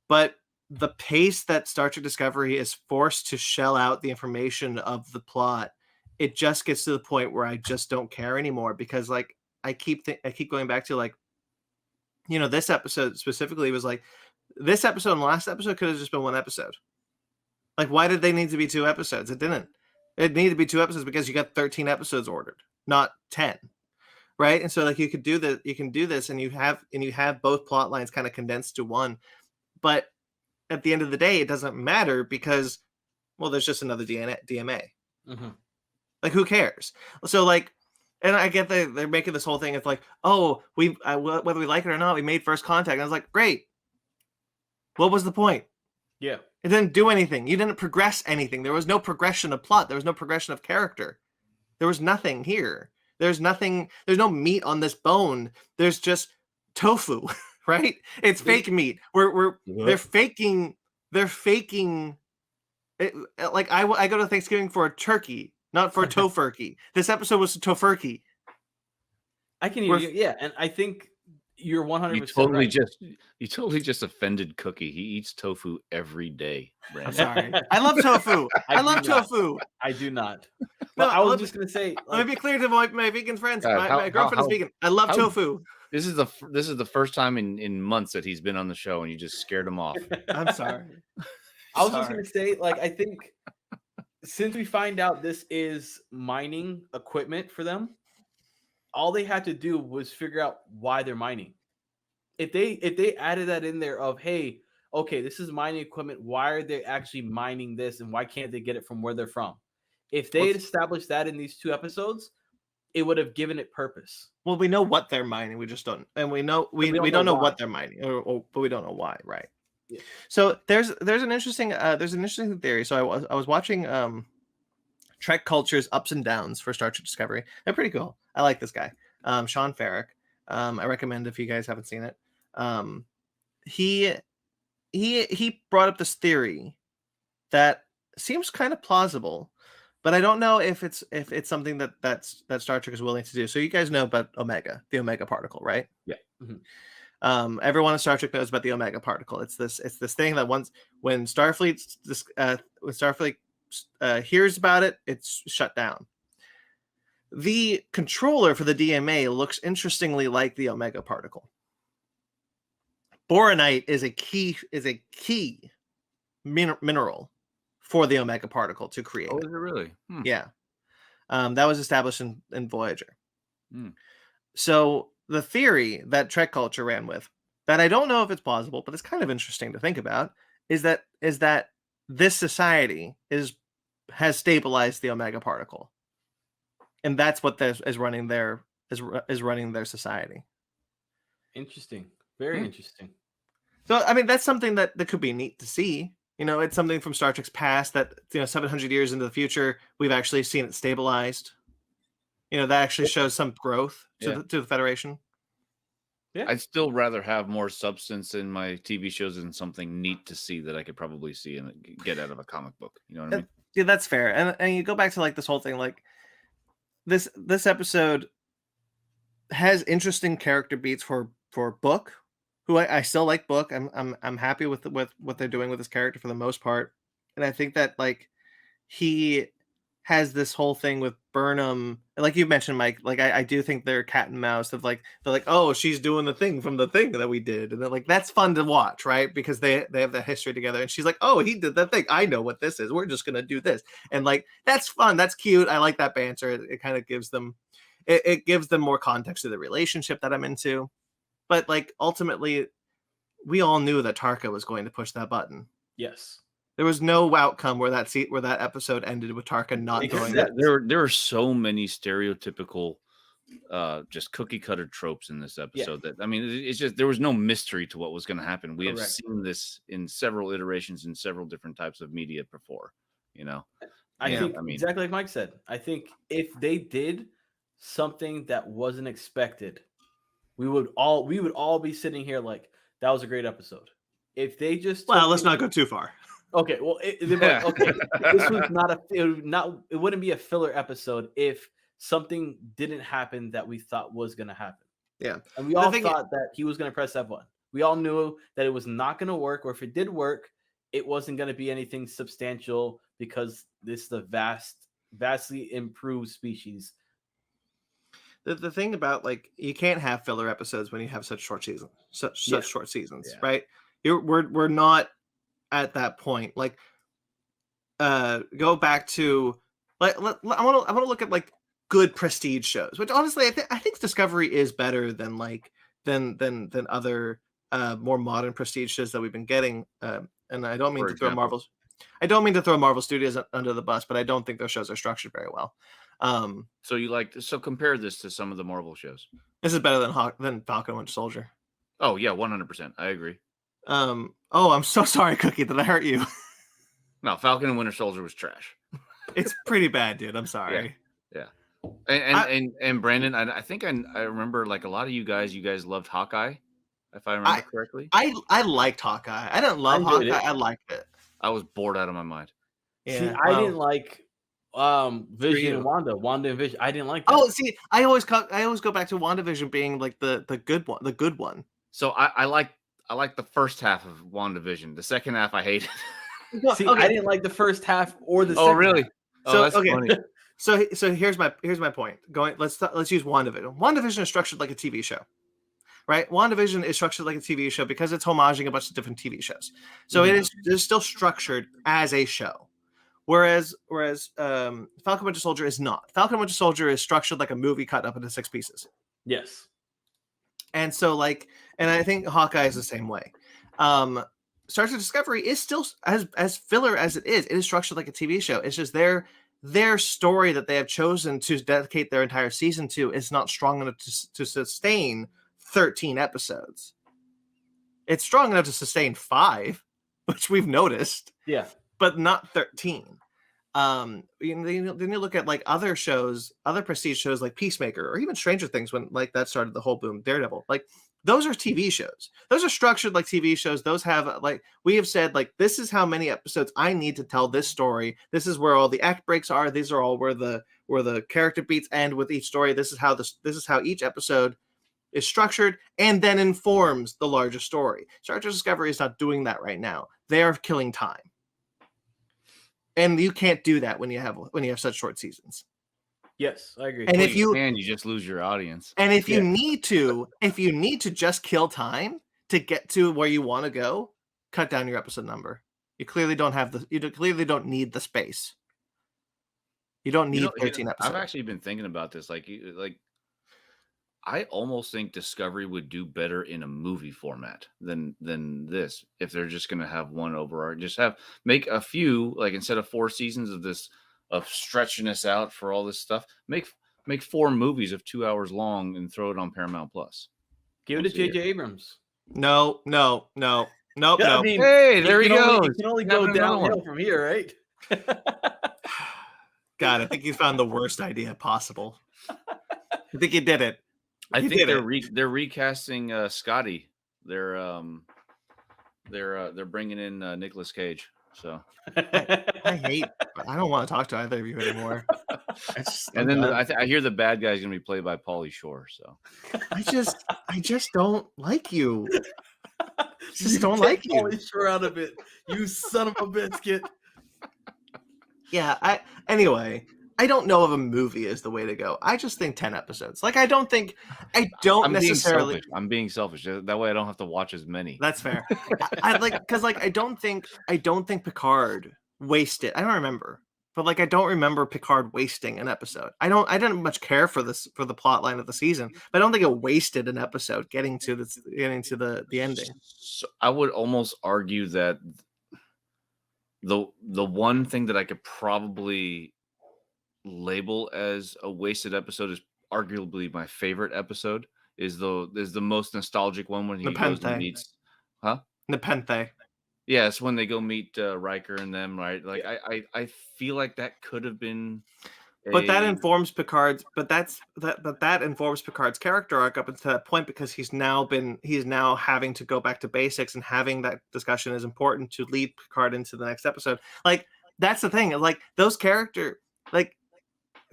But the pace that Star Trek Discovery is forced to shell out the information of the plot, it just gets to the point where I just don't care anymore, because like I keep going back to like, this episode specifically was like, this episode and the last episode could have just been one episode. Like, why did they need to be 2 episodes? It didn't. It needed to be 2 episodes because you got 13 episodes ordered, not 10. Right? And so like you can do this and you have both plot lines kind of condensed to one. But at the end of the day, it doesn't matter because, well, there's just another DMA. Mm-hmm. Like, who cares? So like, and I get that they're making this whole thing of like, oh, whether we like it or not, we made first contact. And I was like, great. What was the point? Yeah. It didn't do anything. You didn't progress anything. There was no progression of plot. There was no progression of character. There was nothing here. There's nothing. There's no meat on this bone. There's just tofu, right? It's fake meat. They're faking. They're faking. It, like I go to Thanksgiving for a turkey, not for a tofurkey. This episode was a tofurkey. I can hear you. Yeah, and I think you're 100% You totally just offended Cookie. He eats tofu every day. I'm sorry. I love tofu. I love tofu. I do not. But I was just gonna say. Let me be clear to my vegan friends. God, my girlfriend is vegan. I love tofu. This is the first time in months that he's been on the show, and you just scared him off. I'm sorry. I was just gonna say, like, I think since we find out this is mining equipment for them, all they had to do was figure out why they're mining. If they added that in there of, hey, okay, this is mining equipment, why are they actually mining this, and why can't they get it from where they're from? If they had established that in these 2 episodes, it would have given it purpose. Well, we know what they're mining, we just don't, and we don't know what they're mining, but we don't know why, right? Yeah. So there's an interesting theory. So I was watching Trek Culture's Ups and Downs for Star Trek Discovery. They're pretty cool. I like this guy, Sean Farrick. I recommend if you guys haven't seen it. He brought up this theory that seems kind of plausible, but I don't know if it's something that Star Trek is willing to do. So you guys know about Omega, the Omega particle, right? Yeah. Mm-hmm. Everyone in Star Trek knows about the Omega particle. It's this thing that when Starfleet hears about it, it's shut down. The controller for the DMA looks interestingly like the Omega particle. Boronite is a key mineral for the Omega particle to create. Oh, is it really? Yeah. That was established in Voyager. Hmm. So the theory that Trek Culture ran with, that I don't know if it's plausible, but it's kind of interesting to think about, is that this society has stabilized the Omega particle, and that's what is running their society. Interesting. Very interesting. So I mean, that's something that could be neat to see. You know, it's something from Star Trek's past that 700 years into the future, we've actually seen it stabilized. You know, that actually shows some growth to the Federation. Yeah. I'd still rather have more substance in my TV shows than something neat to see that I could probably see and get out of a comic book. You know what I mean? Yeah, that's fair. And you go back to like this whole thing, like this episode has interesting character beats for Book, who I still like. Book. I'm happy with what they're doing with his character for the most part, and I think that like he has this whole thing with Burnham, like you mentioned, Mike. Like I do think they're cat and mouse of like they're like, oh, she's doing the thing from the thing that we did, and they're like, that's fun to watch, right? Because they have that history together, and she's like, oh, he did that thing. I know what this is. We're just gonna do this, and like that's fun. That's cute. I like that banter. It kind of gives them, it gives them more context to the relationship that I'm into. But like ultimately, we all knew that Tarka was going to push that button. Yes. There was no outcome where that episode ended with Tarka not doing that. There are so many stereotypical, just cookie cutter tropes in this episode that I mean, it's just there was no mystery to what was going to happen. We have seen this in several iterations in several different types of media before. You know, I think exactly like Mike said. I think if they did something that wasn't expected, we would all be sitting here like that was a great episode. If they just let's not go too far. Okay, well, okay. This was it wouldn't be a filler episode if something didn't happen that we thought was going to happen. Yeah, and we all thought that he was going to press that button. We all knew that it was not going to work, or if it did work, it wasn't going to be anything substantial because this is a vastly improved species. The thing about like you can't have filler episodes when you have such short seasons, short seasons, right? We're not at that point. Like, go back to like I want to look at like good prestige shows, which honestly I think Discovery is better than like than other more modern prestige shows that we've been getting. And I don't mean to throw Marvel Studios under the bus, but I don't think those shows are structured very well. So compare this to some of the Marvel shows. This is better than Falcon and Winter Soldier. Oh yeah, 100%. I agree. Oh, I'm so sorry, Cookie, that I hurt you. No, Falcon and Winter Soldier was trash. It's pretty bad, dude. I'm sorry. Yeah. And Brandon, I think I remember like a lot of you guys loved Hawkeye, if I remember correctly. I liked Hawkeye. I didn't love enjoyed Hawkeye. it. I liked it. I was bored out of my mind. Yeah, See, I didn't like Vision you. and Wanda and Vision. I didn't like that. Oh, see, I always go back to WandaVision being like the good one. So I like the first half of WandaVision. The second half I hated. See, Okay. I didn't like the first half or the Oh, second really? half. Oh, that's funny. So here's my point. Let's use WandaVision. WandaVision is structured like a TV show, right? WandaVision is structured like a TV show because it's homaging a bunch of different TV shows. So it is still structured as a show. Whereas Falcon Winter Soldier is not. Falcon Winter Soldier is structured like a movie cut up into 6 pieces. Yes. And so and I think Hawkeye is the same way. Star Trek Discovery is still as filler as it is structured like a TV show. It's just their story that they have chosen to dedicate their entire season to is not strong enough to sustain 13 episodes. It's strong enough to sustain 5, which we've noticed. Yeah. But not 13. Then you look at like other shows, other prestige shows like Peacemaker or even Stranger Things when like that started the whole boom, Daredevil. Like those are TV shows. Those are structured like TV shows. Those have like we have said like this is how many episodes I need to tell this story. This is where all the act breaks are. These are all where the character beats end with each story. This is how each episode is structured and then informs the larger story. Star Trek Discovery is not doing that right now. They are killing time. And you can't do that when you have such short seasons. Yes, I agree. And Well, if you just lose your audience. And if you need to just kill time to get to where you want to go, cut down your episode number. You clearly don't need the space. You don't need 13 episodes. I've actually been thinking about this. Like I almost think Discovery would do better in a movie format than this. If they're just going to have one overarch, make a few, like instead of 4 seasons of stretching us out for all this stuff, make 4 movies of 2 hours long and throw it on Paramount Plus. Give it to J.J. Abrams. No. I mean, hey, there he goes. You can only go downhill from here, right? God, I think you found the worst idea possible. I think you did it. I think they're recasting Scotty. They're bringing in Nicolas Cage. So I don't want to talk to either of you anymore. And then I hear the bad guy is going to be played by Pauly Shore. So I just don't like you. Just don't like you. Pauly Shore out of it, you son of a biscuit. Yeah. Anyway. I don't know if a movie is the way to go. I just think 10 episodes. Like I'm necessarily. I'm being selfish. That way I don't have to watch as many. That's fair. I don't think Picard wasted. I don't remember, but I don't remember Picard wasting an episode. I didn't much care for the plot line of the season, but I don't think it wasted an episode getting to the ending. So I would almost argue that the one thing that I could probably label as a wasted episode is arguably my favorite episode is the most nostalgic one when he goes and meets Nepenthe. Yes, when they go meet Riker and them, right? Like I feel like that could have been But that informs Picard's character arc up until that point because he's now having to go back to basics and having that discussion is important to lead Picard into the next episode. Like that's the thing. Like those character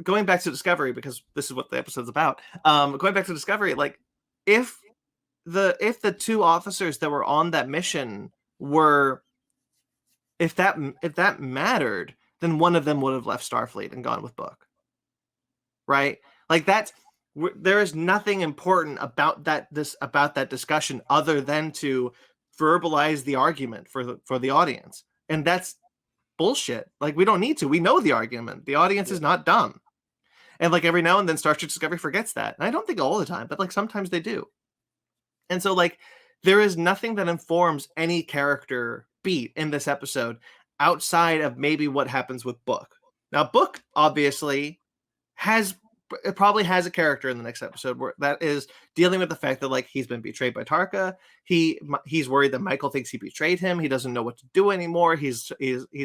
going back to Discovery, because this is what the episode's about. Going back to Discovery, like if the 2 officers that were on that mission if that mattered, then one of them would have left Starfleet and gone with Book. Right? Like there is nothing important about that discussion other than to verbalize the argument for the audience. And that's bullshit. Like we don't need to. We know the argument. The audience is not dumb. And every now and then Star Trek Discovery forgets that. And I don't think all the time, but sometimes they do. And so there is nothing that informs any character beat in this episode outside of maybe what happens with Book. Now Book obviously has it probably has a character in the next episode where that is dealing with the fact that like he's been betrayed by Tarka. He's worried that Michael thinks he betrayed him. He doesn't know what to do anymore. He's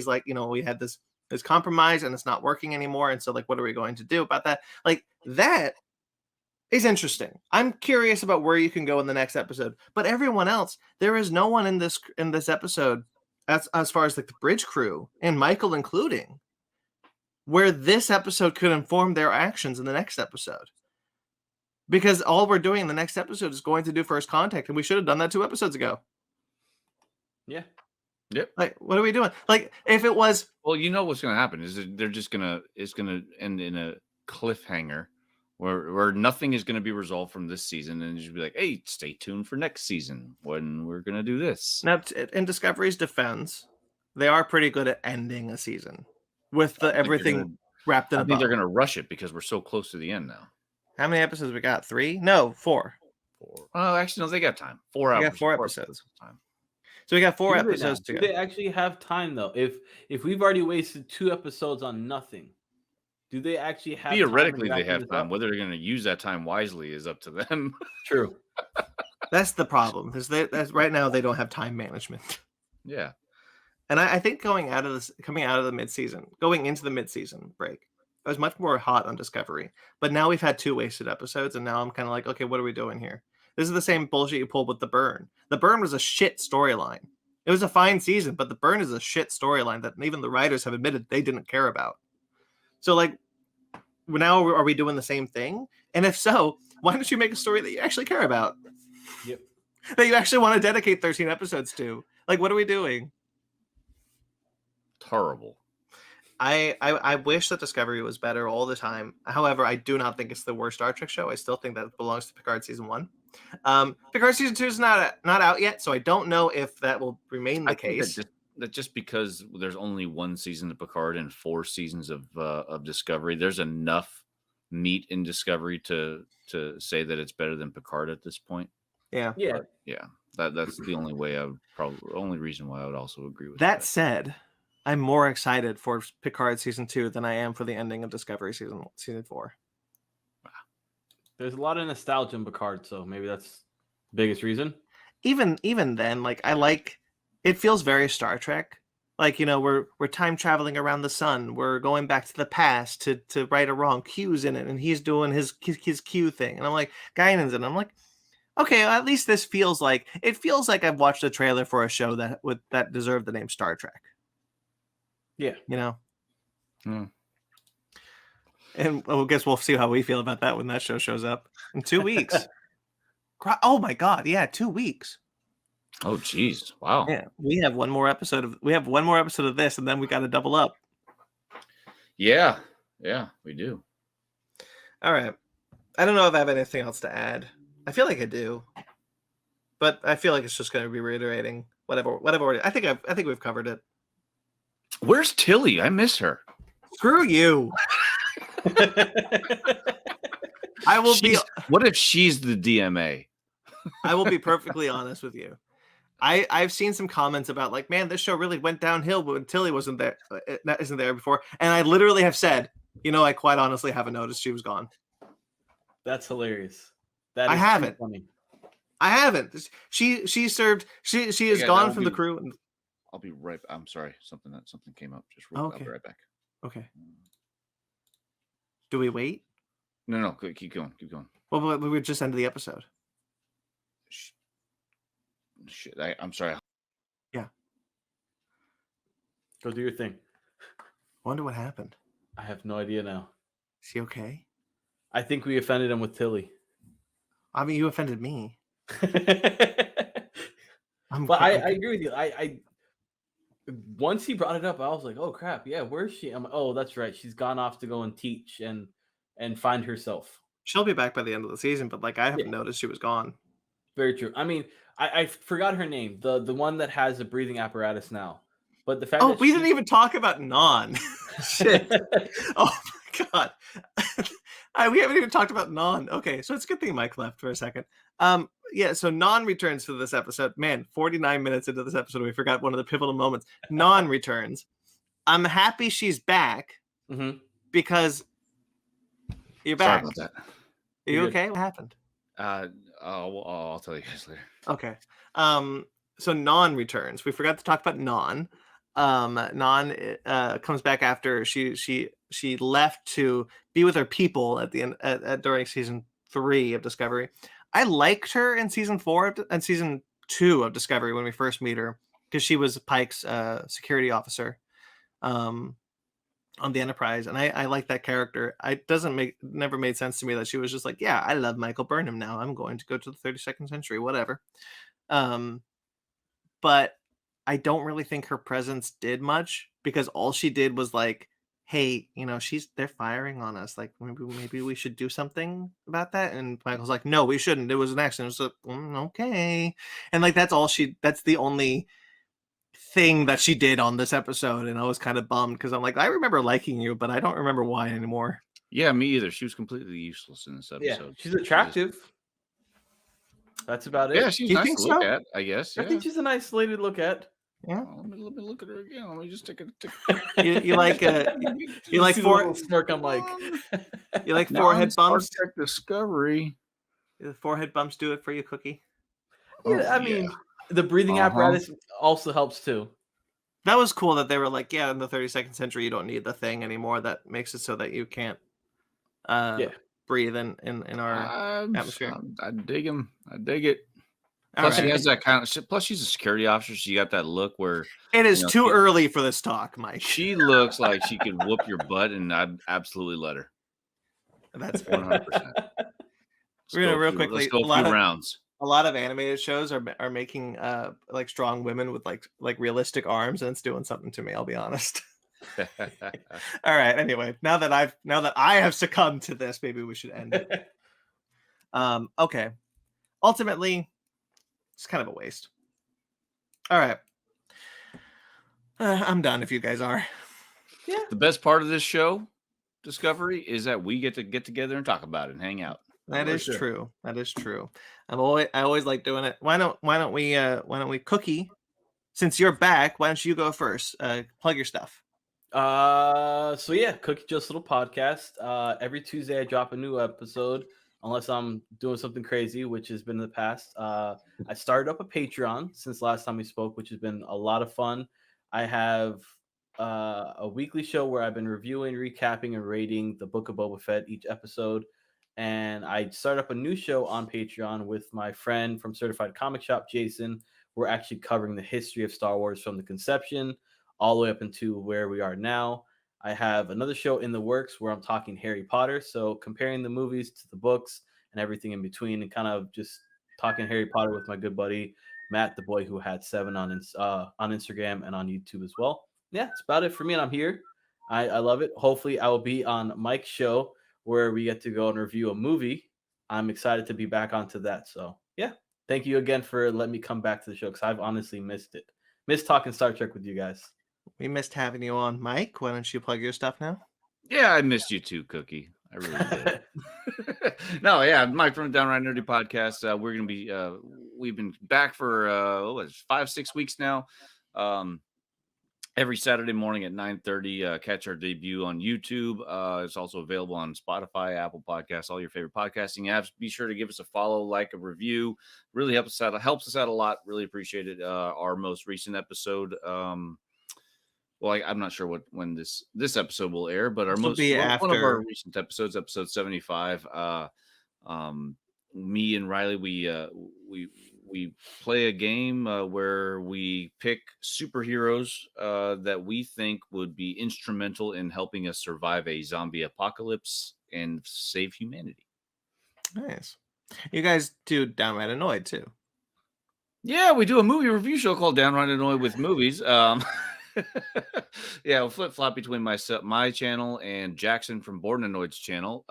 like, we had this compromise and it's not working anymore. And so like, what are we going to do about that? Like that is interesting. I'm curious about where you can go in the next episode. But everyone else, there is no one in this episode, as far as like the bridge crew and Michael including, where this episode could inform their actions in the next episode. Because all we're doing in the next episode is going to do first contact, and we should have done that 2 episodes ago. Yeah. Yep. Like, what are we doing? Like, if it was... Well, you know what's going to happen is that they're just it's going to end in a cliffhanger where nothing is going to be resolved from this season, and just be like, hey, stay tuned for next season when we're going to do this. Now, in Discovery's defense, they are pretty good at ending a season with everything wrapped in a bow. I think they're going to rush it because we're so close to the end now. How many episodes we got? 3? No, 4. 4. Oh, actually, no, they got time. 4 hours. We got 4 episodes. Time. So we got 4 episodes to go. Do they actually have time though? If we've already wasted 2 episodes on nothing, do they actually have theoretically time they have time? Whether they're going to use that time wisely is up to them. True. That's the problem. That's right now they don't have time management. Yeah. And I think coming into the mid-season break, I was much more hot on Discovery. But now we've had 2 wasted episodes, and now I'm kind of like, okay, what are we doing here? This is the same bullshit you pulled with The Burn. The Burn was a shit storyline. It was a fine season, but The Burn is a shit storyline that even the writers have admitted they didn't care about. So, like, now are we doing the same thing? And if so, why don't you make a story that you actually care about? Yep. That you actually want to dedicate 13 episodes to? Like, what are we doing? Terrible. I wish that Discovery was better all the time. However, I do not think it's the worst Star Trek show. I still think that belongs to Picard season 1. Picard season 2 is not out yet, so I don't know if that will remain the case. That just because there's only 1 season of Picard and 4 seasons of Discovery, there's enough meat in Discovery to say that it's better than Picard at this point. Yeah. But, yeah. That's the only reason why I would also agree with that. Said, I'm more excited for Picard season 2 than I am for the ending of Discovery season 4. Wow. There's a lot of nostalgia in Picard, so maybe that's the biggest reason. Even then, like it feels very Star Trek. Like, we're time traveling around the sun. We're going back to the past to right a wrong. Q's in it, and he's doing his Q thing. And I'm like, Guinan's in it. I'm like, okay, at least this feels like I've watched a trailer for a show that deserved the name Star Trek. Yeah. And I guess we'll see how we feel about that when that show shows up in 2 weeks. Oh my God. Yeah. 2 weeks. Oh, geez. Wow. Yeah. We have one more episode of this, and then we got to double up. Yeah. Yeah, we do. All right. I don't know if I have anything else to add. I feel like I do, but I feel like it's just going to be reiterating whatever. I think we've covered it. Where's Tilly? I miss her. Screw you. I will be. What if she's the DMA? I will be perfectly honest with you. I've seen some comments about like, man, this show really went downhill when Tilly isn't there before, and I literally have said, I quite honestly haven't noticed she was gone. That's hilarious. That is I haven't. Funny. I haven't. She is gone from the crew. And... I'll be right. I'm sorry. Something came up. Okay. I'll be right back. Okay. Do we wait? No. Keep going. Well, we just ended the episode. Shit. I'm sorry. Yeah. Go do your thing. Wonder what happened. I have no idea now. Is he okay? I think we offended him with Tilly. I mean, you offended me. But I agree with you. I once he brought it up, I was like, oh crap, yeah, where is she? I'm like, oh, that's right. She's gone off to go and teach and find herself. She'll be back by the end of the season, but like I haven't noticed she was gone. Very true. I mean, I forgot her name. The one that has a breathing apparatus now. But the fact that we didn't even talk about Non. Shit. Oh my God. We haven't even talked about Non. Okay, so it's a good thing Mike left for a second. Yeah, so Non returns for this episode. Man, 49 minutes into this episode, we forgot one of the pivotal moments. Non returns. I'm happy she's back because You're Sorry back. about that. Are you You're good. okay? What happened? I'll tell you guys later. Okay. So Non returns. We forgot to talk about Non. Non comes back after she left to be with her people at the end during season 3 of Discovery. I liked her in season 4 and season 2 of Discovery when we first meet her because she was Pike's security officer on the Enterprise, and I like that character. It never made sense to me that she was just like, yeah, I love Michael Burnham now. I'm going to go to the 32nd century, whatever. But I don't really think her presence did much because all she did was like, hey, they're firing on us. Like maybe we should do something about that. And Michael's like, no, we shouldn't. It was an accident. It was like, okay. And like that's the only thing that she did on this episode. And I was kind of bummed because I'm like, I remember liking you, but I don't remember why anymore. Yeah, me either. She was completely useless in this episode. Yeah, she's attractive. That's about it. Yeah, she's nice to look at, I guess. Yeah. I think she's a nice lady to look at. Yeah. Let me look at her again. Let me just take a. You like you like smirk. I'm like, you like forehead bumps. Star Trek Discovery. The forehead bumps do it for you, Cookie. Yeah, I mean, the breathing apparatus also helps too. That was cool that they were like, yeah, in the 32nd century, you don't need the thing anymore. That makes it so that you can't breathe in our atmosphere. I dig him. I dig it. Plus, she has that kind of. Plus, she's a security officer. She got that look where it is too early for this talk, Mike. She looks like she could whoop your butt, and I'd absolutely let her. That's 100%. We're gonna real quickly. Let's go a few rounds. A lot of animated shows are making like strong women with like realistic arms, and it's doing something to me. I'll be honest. All right. Anyway, now that I have succumbed to this, maybe we should end it. Okay. Ultimately, it's kind of a waste. All right. I'm done if you guys are. Yeah. The best part of this show, Discovery, is that we get together and talk about it and hang out. That is true. That is true. I always like doing it. Why don't we Cookie? Since you're back, why don't you go first? Plug your stuff. So yeah, Cookie Just Little Podcast. Every Tuesday I drop a new episode, unless I'm doing something crazy, which has been in the past. I started up a Patreon since last time we spoke, which has been a lot of fun. I have a weekly show where I've been reviewing, recapping, and rating the Book of Boba Fett each episode. And I started up a new show on Patreon with my friend from Certified Comic Shop, Jason. We're actually covering the history of Star Wars from the conception all the way up into where we are now. I have another show in the works where I'm talking Harry Potter. So comparing the movies to the books and everything in between, and kind of just talking Harry Potter with my good buddy, Matt, the boy who had 7 on Instagram and on YouTube as well. Yeah, that's about it for me. And I'm here. I love it. Hopefully I will be on Mike's show where we get to go and review a movie. I'm excited to be back onto that. So yeah, thank you again for letting me come back to the show because I've honestly missed it. Missed talking Star Trek with you guys. We missed having you on, Mike. Why don't you plug your stuff now? Yeah, I missed you too, Cookie. I really did. No, yeah, Mike from the Downright Nerdy Podcast. We're gonna be we've been back for 5-6 weeks now. Every Saturday morning at 9:30, catch our debut on YouTube. It's also available on Spotify, Apple Podcasts, all your favorite podcasting apps. Be sure to give us a follow, like, a review. Really helps us out a lot. Really appreciate it. Our most recent episode, well, I'm not sure when this episode will air, but one of our recent episodes, episode 75. Me and Riley, we play a game where we pick superheroes that we think would be instrumental in helping us survive a zombie apocalypse and save humanity. Nice. You guys do Downright Annoyed too. Yeah, we do a movie review show called Downright Annoyed with Movies. Yeah, we'll flip-flop between my channel and Jackson from Born Annoyed's channel.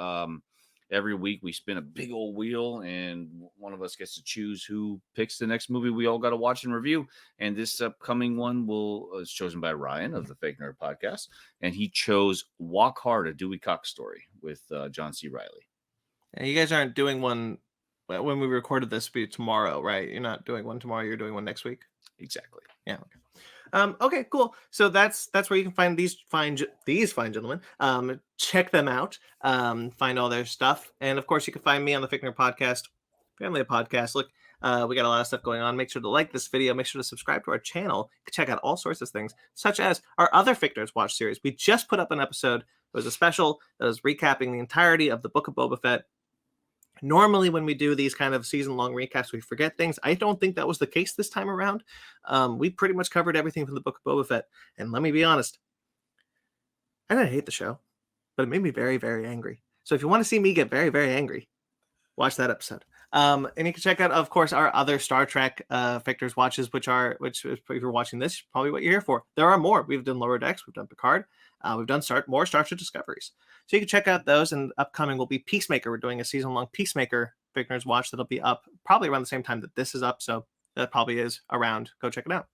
Every week we spin a big old wheel and one of us gets to choose who picks the next movie we all got to watch and review. And this upcoming one is chosen by Ryan of the Fake Nerd Podcast. And he chose Walk Hard, a Dewey Cox story with John C. Reilly. And you guys aren't doing one when we recorded this be tomorrow, right? You're not doing one tomorrow. You're doing one next week. Exactly. Yeah. Okay. Okay, cool. So that's where you can find these fine gentlemen. Check them out. Find all their stuff, and of course, you can find me on the Fickner Podcast, family of podcasts. Look, we got a lot of stuff going on. Make sure to like this video. Make sure to subscribe to our channel. Check out all sorts of things, such as our other Fickner's Watch series. We just put up an episode. It was a special that was recapping the entirety of the Book of Boba Fett. Normally, when we do these kind of season-long recaps, we forget things. I don't think that was the case this time around. We pretty much covered everything from the Book of Boba Fett. And let me be honest, I didn't hate the show, but it made me very, very angry. So if you want to see me get very, very angry, watch that episode. And you can check out, of course, our other Star Trek Victor's Watches, which is, if you're watching this, probably what you're here for. There are more. We've done Lower Decks. We've done Picard. We've done more Star Trek Discoveries. So you can check out those, and upcoming will be Peacemaker. We're doing a season-long Peacemaker Victor's Watch that'll be up probably around the same time that this is up, so that probably is around. Go check it out.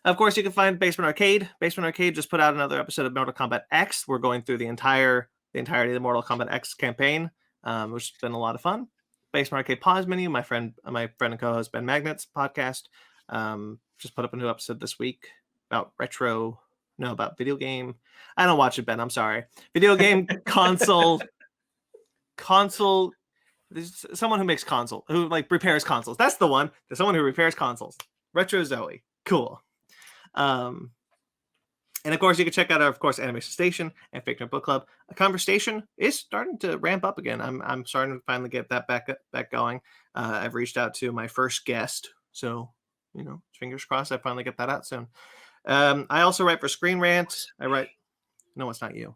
Of course, you can find Basement Arcade. Basement Arcade just put out another episode of Mortal Kombat X. We're going through the entirety of the Mortal Kombat X campaign, which has been a lot of fun. Basement Arcade Pause Menu, my friend and co-host Ben Magnet's podcast, just put up a new episode this week about video game. I don't watch it, Ben. I'm sorry. Video game console. There's someone who makes who repairs consoles. That's the one. There's someone who repairs consoles. Retro Zoe. Cool. And of course, you can check out, Animation Station and Fake Nerd Book Club. A conversation is starting to ramp up again. I'm starting to finally get that back going. I've reached out to my first guest, so fingers crossed I finally get that out soon. I also write for Screen Rant. No, it's not you.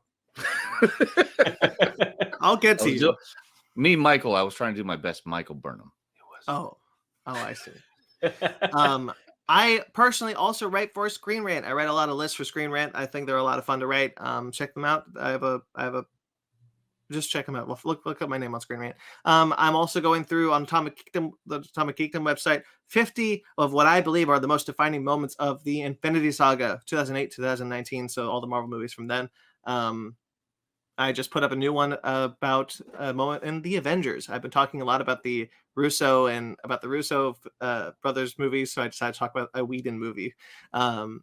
I'll get to you. Me, Michael. I was trying to do my best Michael Burnham. Oh, I see. I personally also write for Screen Rant. I write a lot of lists for Screen Rant. I think they're a lot of fun to write. Check them out. Just check them out. Look up my name on Screen Rant. I'm also going through on the Atomic Geekdom website 50 of what I believe are the most defining moments of the Infinity Saga, 2008-2019. So all the Marvel movies from then. I just put up a new one about a moment in the Avengers. I've been talking a lot about the Russo brothers movies, so I decided to talk about a Whedon movie. So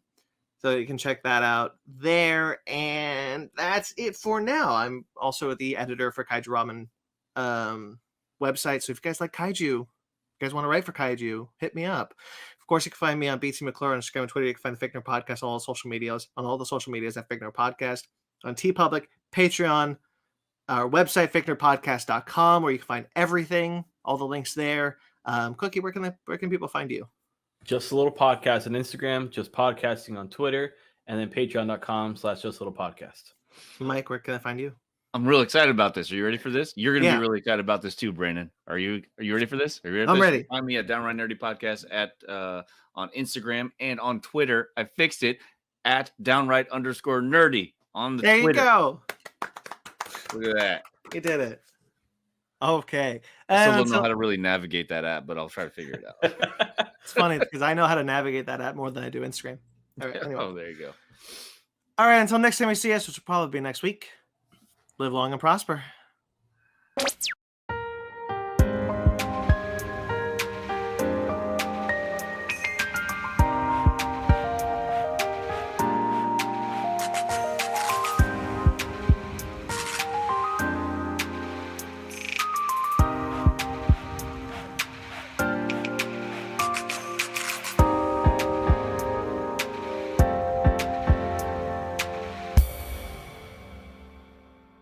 you can check that out there, and that's it for now. I'm also the editor for Kaiju Ramen website, so if you guys like kaiju, you guys want to write for kaiju, hit me up. Of course, you can find me on BT McClure on Instagram and Twitter. You can find the Fake Nerd Podcast on all the social medias at Fake Nerd Podcast, on TeePublic, Patreon, our website, fakenerdpodcast.com, where you can find everything, all the links there. Cookie, where can people find you? Just a Little Podcast on Instagram, Just Podcasting on Twitter, and then patreon.com/justlittle-podcast. Mike, where can I find you? I'm real excited about this. Are you ready for this? You're going to be really excited about this too, Brandon. Are you ready for this? I'm ready. Find me at Downright Nerdy Podcast on Instagram and on Twitter. I fixed it at Downright_nerdy on the There Twitter. You go. Look at that. You did it. Okay. I still don't know how to really navigate that app, but I'll try to figure it out. It's funny because I know how to navigate that app more than I do Instagram. All right, anyway. Oh, there you go. All right, until next time we see us, which will probably be next week, live long and prosper.